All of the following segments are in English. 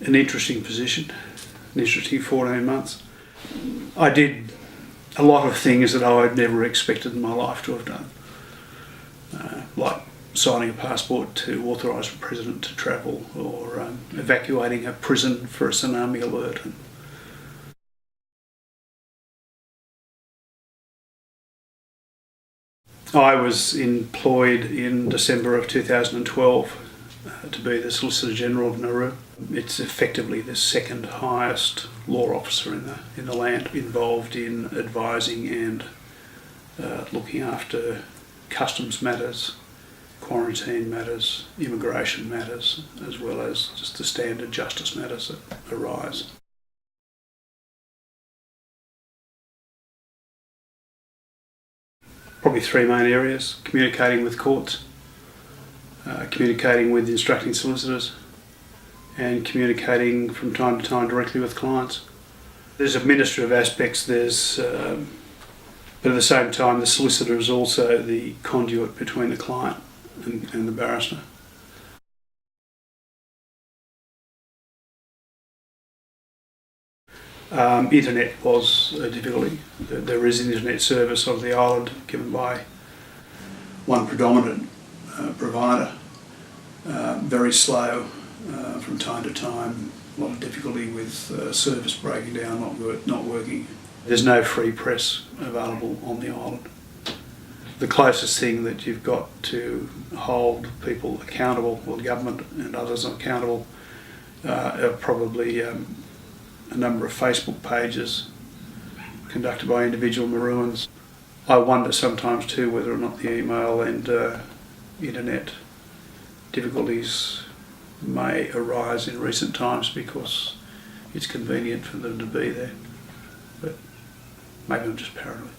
an interesting position, an interesting 14 months. I did a lot of things that I'd never expected in my life to have done, like signing a passport to authorise the President to travel, or evacuating a prison for a tsunami alert. I was employed in December of 2012 to be the Solicitor General of Nauru. It's effectively the second highest law officer in the land, involved in advising and looking after customs matters, quarantine matters, immigration matters, as well as just the standard justice matters that arise. Probably three main areas: communicating with courts, communicating with instructing solicitors, and communicating from time to time directly with clients. There's administrative aspects, but at the same time the solicitor is also the conduit between the client and the barrister. Internet was a difficulty. There is an internet service of the island given by one predominant provider, very slow from time to time, a lot of difficulty with service breaking down, not working. There's no free press available on the island. The closest thing that you've got to hold people accountable, or the government and others accountable, are probably a number of Facebook pages conducted by individual Nauruans. I wonder sometimes too whether or not the email and internet difficulties may arise in recent times because it's convenient for them to be there. But maybe I'm just paranoid.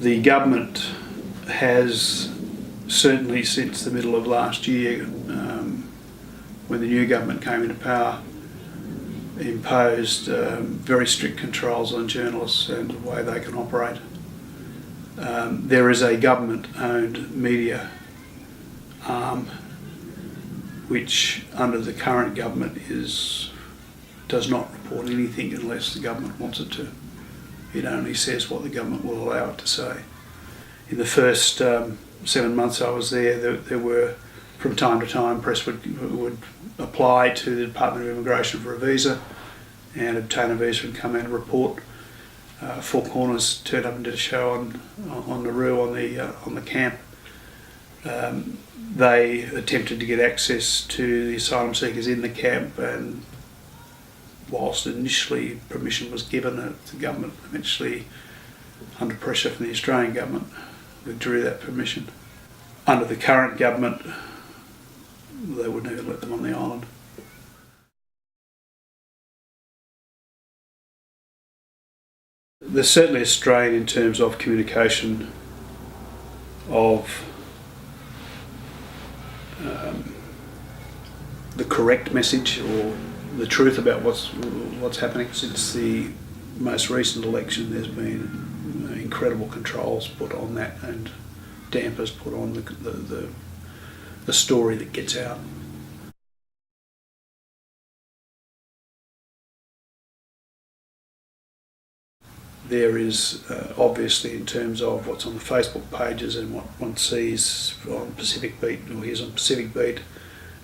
The government has, certainly since the middle of last year, when the new government came into power, imposed very strict controls on journalists and the way they can operate. There is a government-owned media arm which, under the current government, does not report anything unless the government wants it to. It only says what the government will allow it to say. In the first 7 months I was there were, from time to time, press would apply to the Department of Immigration for a visa and obtain a visa and come out and report. Four Corners turned up and did a show on Nauru on the camp. They attempted to get access to the asylum seekers in the camp, and whilst initially permission was given, the government eventually, under pressure from the Australian government, withdrew that permission. Under the current government, they wouldn't even let them on the island. There's certainly a strain in terms of communication of the correct message or the truth about what's happening. Since the most recent election, there's been incredible controls put on that and dampers put on the story that gets out. There is obviously, in terms of what's on the Facebook pages and what one sees on Pacific Beat, or hears on Pacific Beat,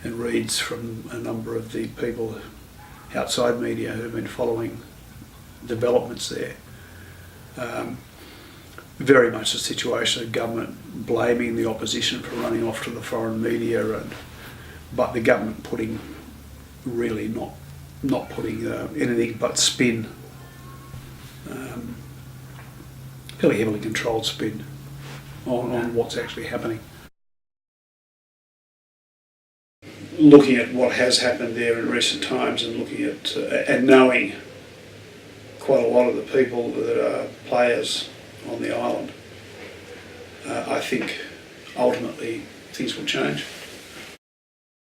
and reads from a number of the people outside media who have been following developments there. Very much a situation of government blaming the opposition for running off to the foreign media, but the government really not putting anything but spin, fairly heavily controlled spin on what's actually happening. Looking at what has happened there in recent times, and looking at and knowing quite a lot of the people that are players on the island, I think ultimately things will change.